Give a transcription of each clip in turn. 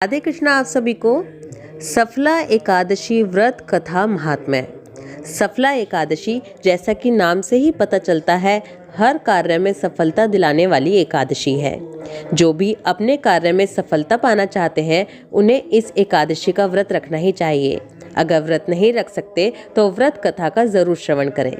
राधे कृष्णा। आप सभी को सफला एकादशी व्रत कथा महात्म्य। सफला एकादशी, जैसा कि नाम से ही पता चलता है, हर कार्य में सफलता दिलाने वाली एकादशी है। जो भी अपने कार्य में सफलता पाना चाहते हैं उन्हें इस एकादशी का व्रत रखना ही चाहिए। अगर व्रत नहीं रख सकते तो व्रत कथा का जरूर श्रवण करें।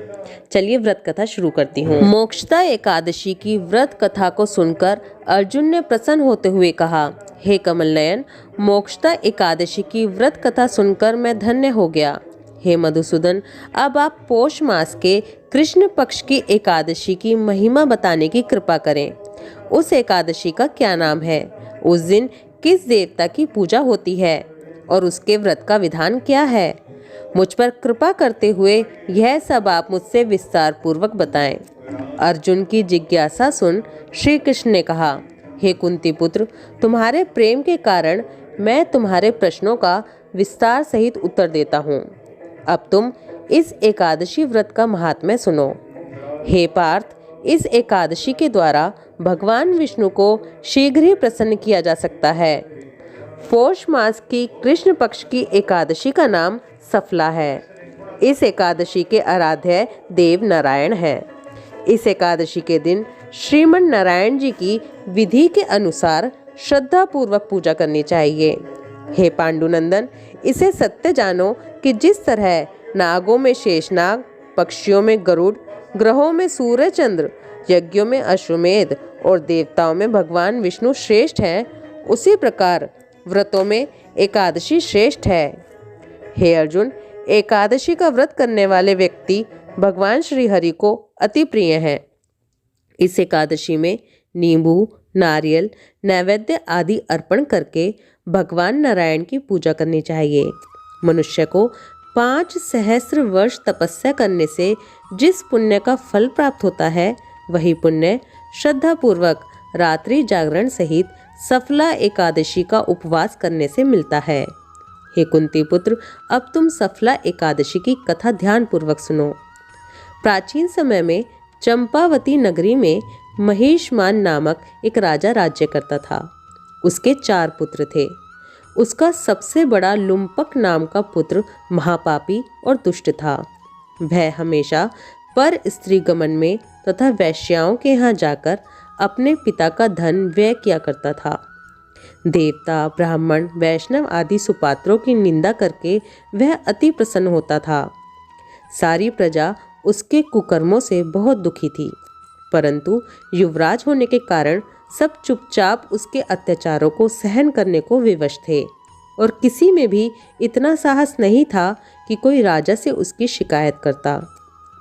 चलिए व्रत कथा शुरू करती हूँ। मोक्षदा एकादशी की व्रत कथा को सुनकर अर्जुन ने प्रसन्न होते हुए कहा, हे कमल नयन, मोक्षदा एकादशी की व्रत कथा सुनकर मैं धन्य हो गया। हे मधुसूदन, अब आप पौष मास के कृष्ण पक्ष की एकादशी की महिमा बताने की कृपा करें। उस एकादशी का क्या नाम है? उस दिन किस देवता की पूजा होती है और उसके व्रत का विधान क्या है? मुझ पर कृपा करते हुए यह सब आप मुझसे विस्तार पूर्वक बताएं। अर्जुन की जिज्ञासा सुन श्री कृष्ण ने कहा, हे कुंती पुत्र, तुम्हारे प्रेम के कारण मैं तुम्हारे प्रश्नों का विस्तार सहित उत्तर देता हूँ। अब तुम इस एकादशी व्रत का महात्म्य सुनो। हे पार्थ, इस एकादशी के द्वारा भगवान विष्णु को शीघ्र ही प्रसन्न किया जा सकता है। पौष मास की कृष्ण पक्ष की एकादशी का नाम सफला है। इस एकादशी के आराध्य देव नारायण है। इस एकादशी के दिन श्रीमन नारायण जी की विधि के अनुसार श्रद्धा पूर्वक पूजा करनी चाहिए। हे पांडुनंदन, इसे सत्य जानो कि जिस तरह नागों में शेषनाग, पक्षियों में गरुड़, ग्रहों में सूर्य चंद्र, यज्ञों में अश्वमेध और देवताओं में भगवान विष्णु श्रेष्ठ हैं, उसी प्रकार व्रतों में एकादशी श्रेष्ठ है। हे अर्जुन, एकादशी का व्रत करने वाले व्यक्ति भगवान श्री हरि को अति प्रिय हैं। इस एकादशी में नींबू, नारियल, नैवेद्य आदि अर्पण करके भगवान नारायण की पूजा करनी चाहिए। मनुष्य को 5 सहस्र वर्ष तपस्या करने से जिस पुण्य का फल प्राप्त होता है, वही पुण्य श्रद्धा पूर्वक रात्रि जागरण सहित सफला एकादशी का उपवास करने से मिलता है। हे कुंती पुत्र, अब तुम सफला एकादशी की कथा ध्यान पूर्वक सुनो। प्राचीन समय में चंपावती नगरी में महिषमान नामक एक राजा राज्य करता था। उसके 4 पुत्र थे। उसका सबसे बड़ा लुम्पक नाम का पुत्र महापापी और दुष्ट था। वह हमेशा पर स्त्री गमन में तथा वैश्याओं के यहाँ जाकर अपने पिता का धन व्यय किया करता था। देवता, ब्राह्मण, वैष्णव आदि सुपात्रों की निंदा करके वह अति प्रसन्न होता था। सारी प्रजा उसके कुकर्मों से बहुत दुखी थी, परंतु युवराज होने के कारण सब चुपचाप उसके अत्याचारों को सहन करने को विवश थे और किसी में भी इतना साहस नहीं था कि कोई राजा से उसकी शिकायत करता।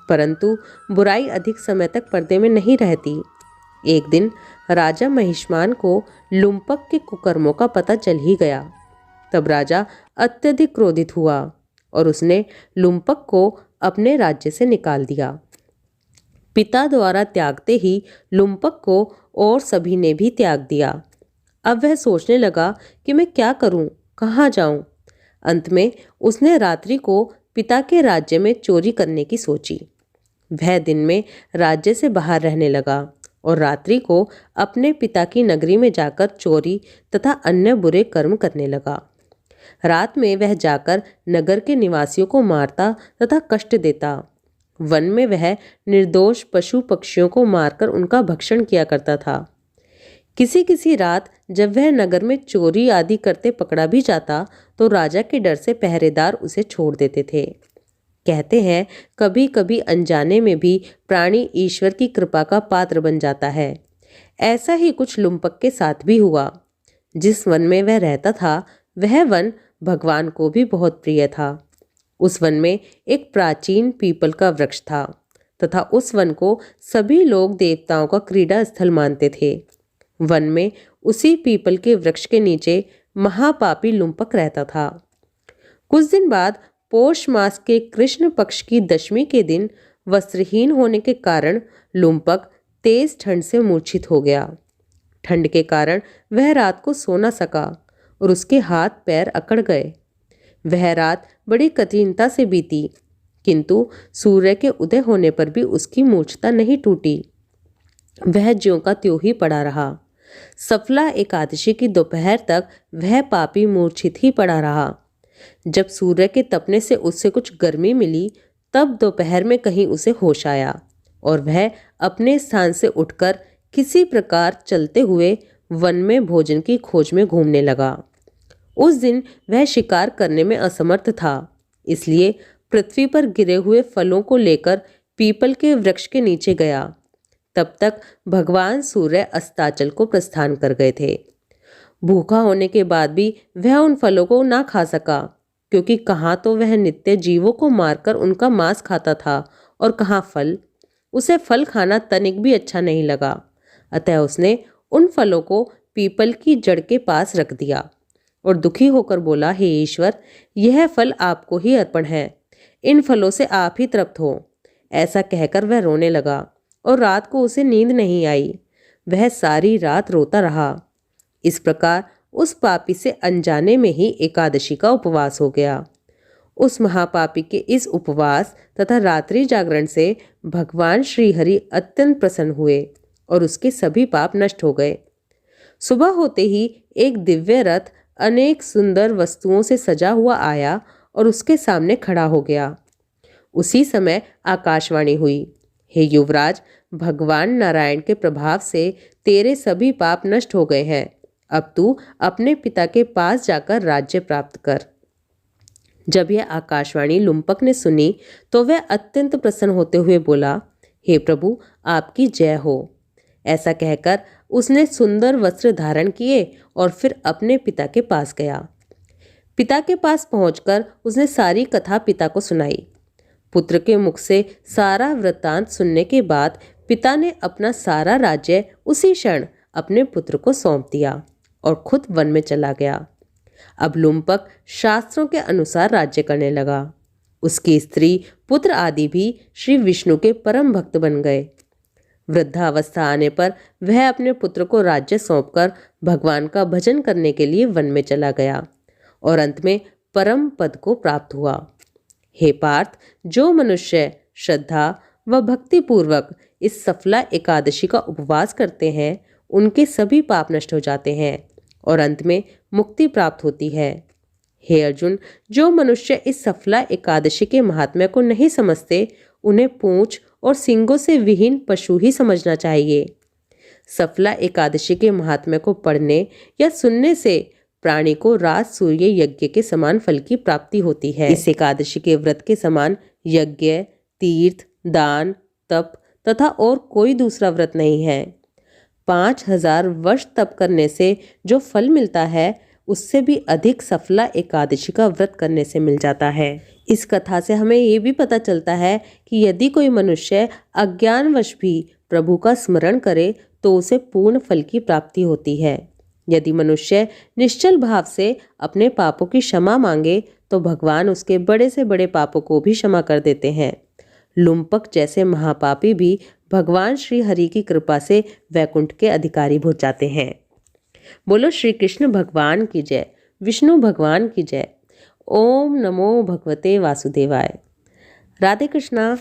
परंतु बुराई अधिक समय तक पर्दे में नहीं रहती। एक दिन राजा महिषमान को लुम्पक के कुकर्मों का पता चल ही गया। तब राजा अत्यधिक क्रोधित हुआ और उसने लुम्पक को अपने राज्य से निकाल दिया। पिता द्वारा त्यागते ही लुम्पक को और सभी ने भी त्याग दिया। अब वह सोचने लगा कि मैं क्या करूं, कहाँ जाऊं। अंत में उसने रात्रि को पिता के राज्य में चोरी करने की सोची। वह दिन में राज्य से बाहर रहने लगा और रात्रि को अपने पिता की नगरी में जाकर चोरी तथा अन्य बुरे कर्म करने लगा। रात में वह जाकर नगर के निवासियों को मारता तथा कष्ट देता। वन में वह निर्दोष पशु पक्षियों को मारकर उनका भक्षण किया करता था। किसी किसी रात जब वह नगर में चोरी आदि करते पकड़ा भी जाता तो राजा के डर से पहरेदार उसे छोड़ देते थे। कहते हैं कभी कभी अनजाने में भी प्राणी ईश्वर की कृपा का पात्र बन जाता है। ऐसा ही कुछ लुम्पक के साथ भी हुआ। जिस वन में वह रहता था वह वन भगवान को भी बहुत प्रिय था। उस वन में एक प्राचीन पीपल का वृक्ष था तथा उस वन को सभी लोग देवताओं का क्रीड़ा स्थल मानते थे। वन में उसी पीपल के वृक्ष के नीचे महापापी लुम्पक रहता था। कुछ दिन बाद पौष मास के कृष्ण पक्ष की दशमी के दिन वस्त्रहीन होने के कारण लुम्पक तेज ठंड से मूर्छित हो गया। ठंड के कारण वह रात को सो न सका और उसके हाथ पैर अकड़ गए। वह रात बड़ी कठिनता से बीती, किंतु सूर्य के उदय होने पर भी उसकी मूर्छता नहीं टूटी। वह ज्यों का त्यों ही पड़ा रहा। सफला एकादशी की दोपहर तक वह पापी मूर्छित ही पड़ा रहा। जब सूर्य के तपने से उससे कुछ गर्मी मिली, तब दोपहर में कहीं उसे होश आया और वह अपने स्थान से उठकर किसी प्रकार चलते हुए वन में भोजन की खोज में घूमने लगा। उस दिन वह शिकार करने में असमर्थ था, इसलिए पृथ्वी पर गिरे हुए फलों को लेकर पीपल के वृक्ष के नीचे गया। तब तक भगवान सूर्य अस्ताचल को प्रस्थान कर गए थे। भूखा होने के बाद भी वह उन फलों को ना खा सका, क्योंकि कहाँ तो वह नित्य जीवों को मारकर उनका मांस खाता था और कहाँ फल। उसे फल खाना तनिक भी अच्छा नहीं लगा, अतः उसने उन फलों को पीपल की जड़ के पास रख दिया और दुखी होकर बोला, हे ईश्वर, यह फल आपको ही अर्पण है, इन फलों से आप ही तृप्त हो। ऐसा कहकर वह रोने लगा और रात को उसे नींद नहीं आई। वह सारी रात रोता रहा। इस प्रकार उस पापी से अनजाने में ही एकादशी का उपवास हो गया। उस महापापी के इस उपवास तथा रात्रि जागरण से भगवान श्रीहरि अत्यंत प्रसन्न हुए और उसके सभी पाप नष्ट हो गए। सुबह होते ही एक दिव्य रथ अनेक सुंदर वस्तुओं से सजा हुआ आया और उसके सामने खड़ा हो गया। उसी समय आकाशवाणी हुई, हे युवराज, भगवान नारायण के प्रभाव से तेरे सभी पाप नष्ट हो गए हैं। अब तू अपने पिता के पास जाकर राज्य प्राप्त कर। जब यह आकाशवाणी लुम्पक ने सुनी तो वह अत्यंत प्रसन्न होते हुए बोला, हे प्रभु, आपकी जय हो। ऐसा कहकर उसने सुंदर वस्त्र धारण किए और फिर अपने पिता के पास गया। पिता के पास पहुंचकर उसने सारी कथा पिता को सुनाई। पुत्र के मुख से सारा वृत्तांत सुनने के बाद पिता ने अपना सारा राज्य उसी क्षण अपने पुत्र को सौंप दिया और खुद वन में चला गया। अब लुम्पक शास्त्रों के अनुसार राज्य करने लगा। उसकी स्त्री, पुत्र आदि भी श्री विष्णु के परम भक्त बन गए। वृद्धावस्था आने पर वह अपने पुत्र को राज्य सौंपकर भगवान का भजन करने के लिए वन में चला गया और अंत में परम पद को प्राप्त हुआ। हे पार्थ, जो मनुष्य श्रद्धा व भक्ति पूर्वक इस सफला एकादशी का उपवास करते हैं, उनके सभी पाप नष्ट हो जाते हैं और अंत में मुक्ति प्राप्त होती है। हे अर्जुन, जो मनुष्य इस सफला एकादशी के महात्म्य को नहीं समझते, उन्हें पूंछ और सींगों से विहीन पशु ही समझना चाहिए। सफला एकादशी के महात्म्य को पढ़ने या सुनने से प्राणी को राज सूर्य यज्ञ के समान फल की प्राप्ति होती है। इस एकादशी के व्रत के समान यज्ञ, तीर्थ, दान, तप तथा और कोई दूसरा व्रत नहीं है। 5000 वर्ष तप करने से जो फल मिलता है, उससे भी अधिक सफला एकादशी का व्रत करने से मिल जाता है। इस कथा से हमें ये भी पता चलता है कि यदि कोई मनुष्य अज्ञानवश भी प्रभु का स्मरण करे तो उसे पूर्ण फल की प्राप्ति होती है। यदि मनुष्य निश्चल भाव से अपने पापों की क्षमा मांगे तो भगवान उसके बड़े से बड़े पापों को भी क्षमा कर देते हैं। लुम्पक जैसे महापापी भी भगवान श्री हरि की कृपा से वैकुंठ के अधिकारी हो जाते हैं। बोलो श्री कृष्ण भगवान की जय, विष्णु भगवान की जय। ओम नमो भगवते वासुदेवाय। राधे कृष्णा।